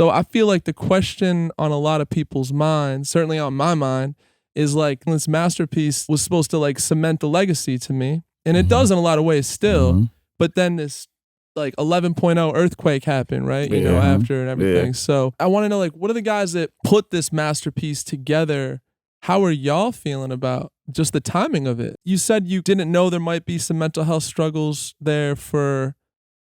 So I feel like the question on a lot of people's minds, certainly on my mind, is like, this masterpiece was supposed to like cement the legacy to me. And it does in a lot of ways still. But then this like 11.0 earthquake happened, right? You know, after and everything. Yeah. So I want to know, like, what are the guys that put this masterpiece together? How are y'all feeling about just the timing of it? You said you didn't know there might be some mental health struggles there for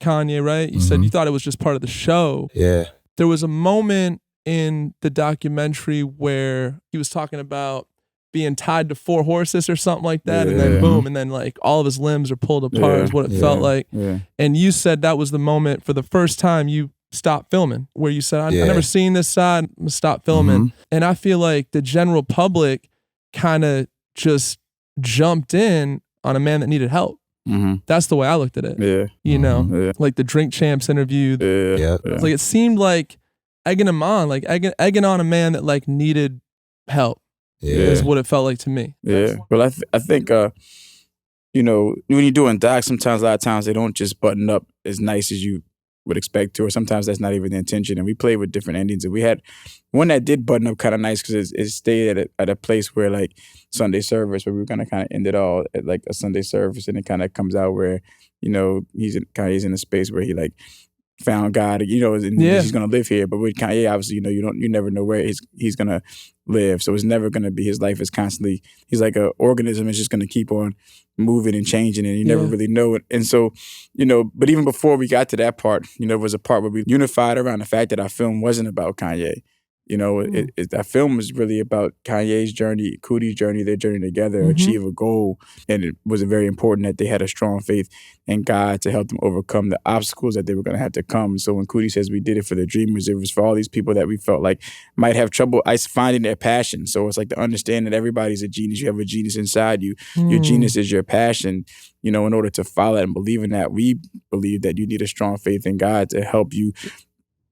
Kanye, right? You said you thought it was just part of the show. Yeah. There was a moment in the documentary where he was talking about being tied to 4 horses or something like that, and then boom, and then like all of his limbs are pulled apart is what it felt like. Yeah. And you said that was the moment for the first time you stopped filming, where you said, I never seen this side, I'm gonna stop filming. And I feel like the general public kind of just jumped in on a man that needed help. That's the way I looked at it. Yeah. You know, like the Drink Champs interview. It's like, it seemed like egging him on, like egging on a man that like needed help. Is what it felt like to me. Yeah. Well, I think, you know, when you're doing docs, sometimes, a lot of times, they don't just button up as nice as you would expect to, or sometimes that's not even the intention. And we played with different endings. And we had one that did button up kind of nice because it stayed at a place where, like, Sunday service, where we were going to kind of end it all at like a Sunday service. And it kind of comes out where, you know, he's in a space where he like found God, you know, and he's gonna live here. But with Kanye, obviously, you know, you never know where he's gonna live. So it's never gonna be, his life is constantly, he's like an organism, it's just gonna keep on moving and changing, and you never really know it. And so, you know, but even before we got to that part, you know, there was a part where we unified around the fact that our film wasn't about Kanye. You know, that film was really about Kanye's journey, Coodie's journey, their journey together, achieve a goal. And it was very important that they had a strong faith in God to help them overcome the obstacles that they were going to have to come. So when Coodie says we did it for the dreamers, it was for all these people that we felt like might have trouble finding their passion. So it's like to understand that everybody's a genius. You have a genius inside you. Your genius is your passion. You know, in order to follow it and believe in that, we believe that you need a strong faith in God to help you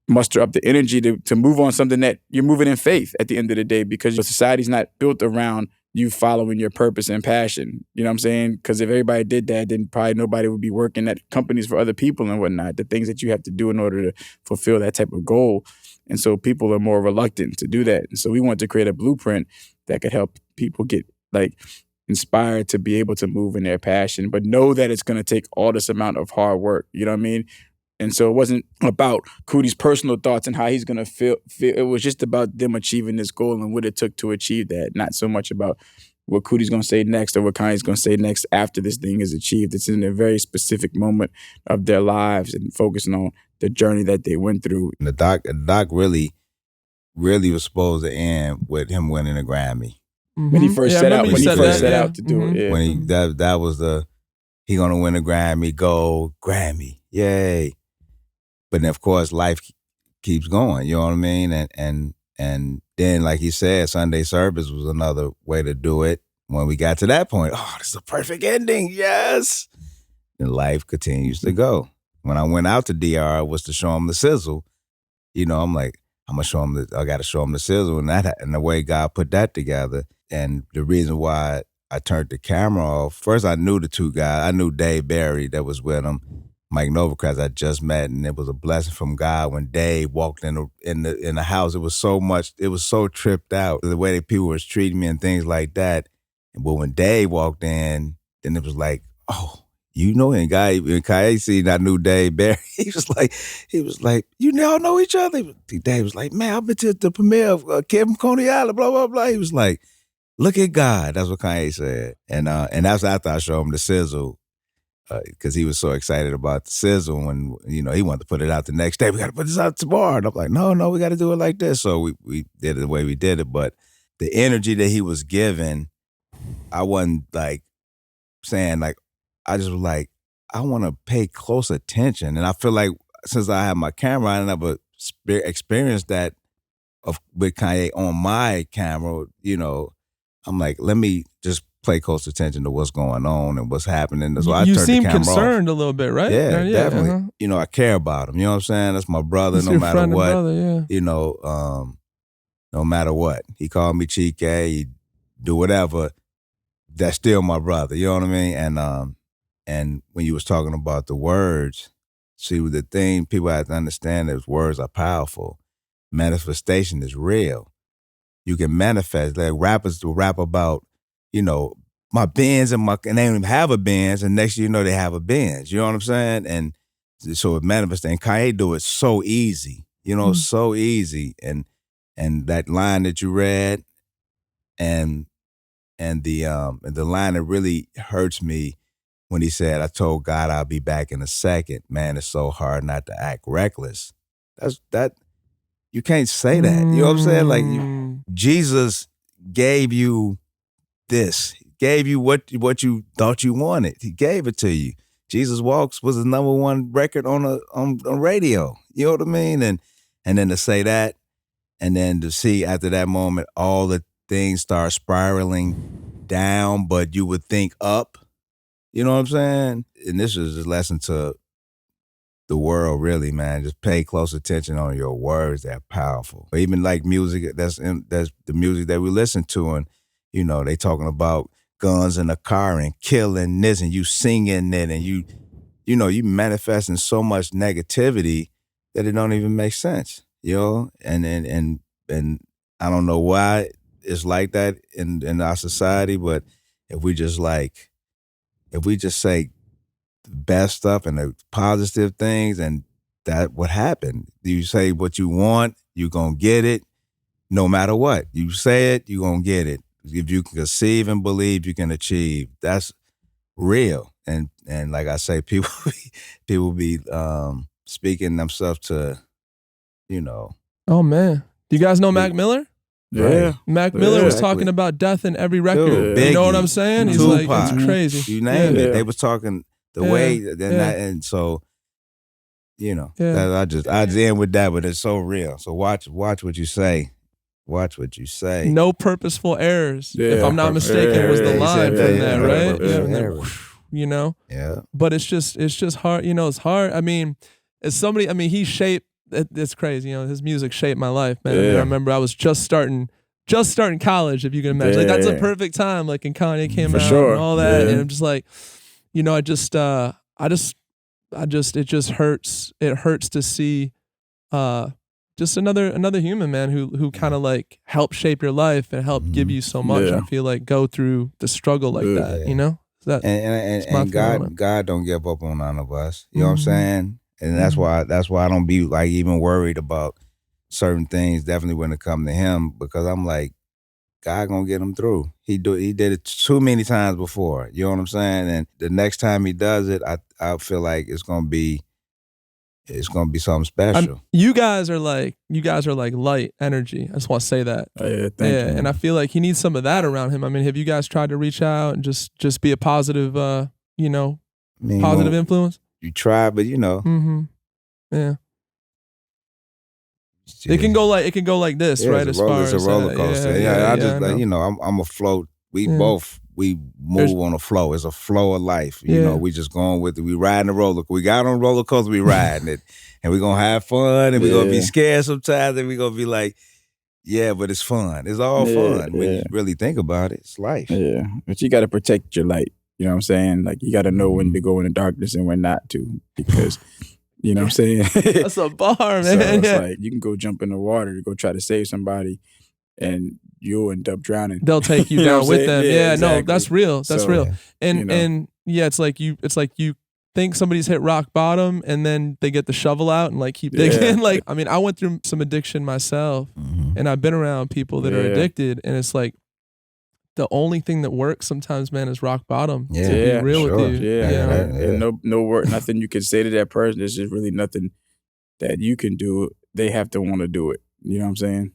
muster up the energy to move on something that you're moving in faith at the end of the day, because your society's not built around you following your purpose and passion. You know what I'm saying? Because if everybody did that, then probably nobody would be working at companies for other people and whatnot, the things that you have to do in order to fulfill that type of goal. And so people are more reluctant to do that. And so we want to create a blueprint that could help people get like inspired to be able to move in their passion, but know that it's going to take all this amount of hard work. You know what I mean? And so it wasn't about Coodie's personal thoughts and how he's going to feel. It was just about them achieving this goal and what it took to achieve that, not so much about what Coodie's going to say next or what Kanye's going to say next after this thing is achieved. It's in a very specific moment of their lives and focusing on the journey that they went through. The doc really was supposed to end with him winning a Grammy. When he first set out to do it. Yeah. When that was he going to win a Grammy, gold, Grammy, yay. But then, of course, life keeps going, you know what I mean? And then, like he said, Sunday service was another way to do it. When we got to that point, this is a perfect ending, yes. And life continues to go. When I went out to DR, it was to show him the sizzle. You know, I'm like, I got to show him the sizzle. And the way God put that together. And the reason why I turned the camera off, first I knew the two guys. I knew Dave Barry that was with him. Mike Novacraz I just met, and it was a blessing from God when Dave walked in the house. It was so tripped out, the way that people was treating me and things like that. But when Dave walked in, then it was like, oh, you know, and Kanye seen I knew Dave Barry. He was like, you all know each other? Dave was like, man, I've been to the premiere of Kevin Coney Island, blah, blah, blah. He was like, look at God. That's what Kanye said. And that's after I showed him the sizzle. Because he was so excited about the sizzle, and you know he wanted to put it out the next day. We got to put this out tomorrow, and I'm like, no, we got to do it like this. So we did it the way we did it. But the energy that he was giving, I wasn't like saying like, I just was like, I want to pay close attention, and I feel like since I have my camera, I never experienced that with Kanye on my camera. You know, I'm like, let me just play close attention to what's going on and what's happening. So you seem concerned a little bit, right? Yeah, definitely. You know, I care about him. You know what I'm saying? That's my brother. No matter what. Brother, you know, no matter what. He called me Chike. He do whatever. That's still my brother. You know what I mean? And when you was talking about the words, see, the thing people have to understand is words are powerful. manifestation is real. You can manifest. Like rappers will rap about, you know, my Benz and they don't even have a Benz, and next you know they have a Benz. You know what I'm saying? And so it manifests. And Kanye do it so easy, you know, so easy. And that line that you read, and the line that really hurts me when he said, "I told God I'll be back in a second." Man, it's so hard not to act reckless. You can't say that. You know what I'm saying? Like Jesus gave you this. He gave you what you thought you wanted. He gave it to you. Jesus Walks was the #1 record on radio. You know what I mean? And then to say that, and then to see after that moment all the things start spiraling down, but you would think up. You know what I'm saying? And this is a lesson to the world, really, man. Just pay close attention on your words. They're powerful. But even like music, that's the music that we listen to, and you know they talking about guns in the car and killing this, and you singing it, and you manifesting so much negativity that it don't even make sense. You know, and I don't know why it's like that in our society, but if we just say the best stuff and the positive things, and that what happened. You say what you want, you're gonna get it no matter what. You say it, you're gonna get it. If you can conceive and believe, you can achieve. That's real. And like I say, people be speaking themselves to, you know. Oh man. Do you guys know Mac Miller? Yeah. Mac Miller was talking about death in every record. Dude, you know what I'm saying? He's Tupac, like, it's crazy. You name it. They was talking the way, and so, you know, I just end with that, but it's so real. So watch what you say. Watch what you say. No purposeful errors, if I'm not mistaken, was the line from that, right? Yeah. You know? Yeah. But it's just hard. You know, it's hard. I mean, as somebody, he shaped, it's crazy. You know, his music shaped my life, man. I remember I was just starting college, if you can imagine. Like, that's a perfect time, like, when Kanye came out and all that. And I'm just like, you know, it just hurts. It hurts to see just another human, man, who kind of like helped shape your life and helped give you so much. I feel like go through the struggle like that, you know? And God don't give up on none of us. You know what I'm saying? And that's why I don't be like even worried about certain things, definitely when it come to him, because I'm like, God gonna get him through. He did it too many times before. You know what I'm saying? And the next time he does it, I feel like it's gonna be something special. You guys are like light energy. I just want to say that. Thank you. And I feel like he needs some of that around him. I mean, have you guys tried to reach out and just be a positive, positive influence? You try, but you know. Mm-hmm. Yeah. It can go like this, right? It's a roller coaster. I just like, you know, I'm afloat. We move on a flow. It's a flow of life. You know, we just going with it. We riding the roller coaster. We got on a roller coaster, we riding it. And we're gonna have fun, and we're gonna be scared sometimes, and we're gonna be like, but it's fun. It's all fun. When you really think about it, it's life. Yeah. But you gotta protect your light. You know what I'm saying? Like, you gotta know when to go in the darkness and when not to, because you know what I'm saying? That's a bar, man. So it's like, you can go jump in the water to go try to save somebody, and you'll end up drowning. They'll take you down with them. Yeah, exactly. No, that's real. That's real. And you know. and it's like you think somebody's hit rock bottom, and then they get the shovel out and like keep digging. Like, I mean, I went through some addiction myself, and I've been around people that are addicted, and it's like the only thing that works sometimes, man, is rock bottom. To be real with you. And no work, nothing you can say to that person. There's just really nothing that you can do. They have to want to do it. You know what I'm saying?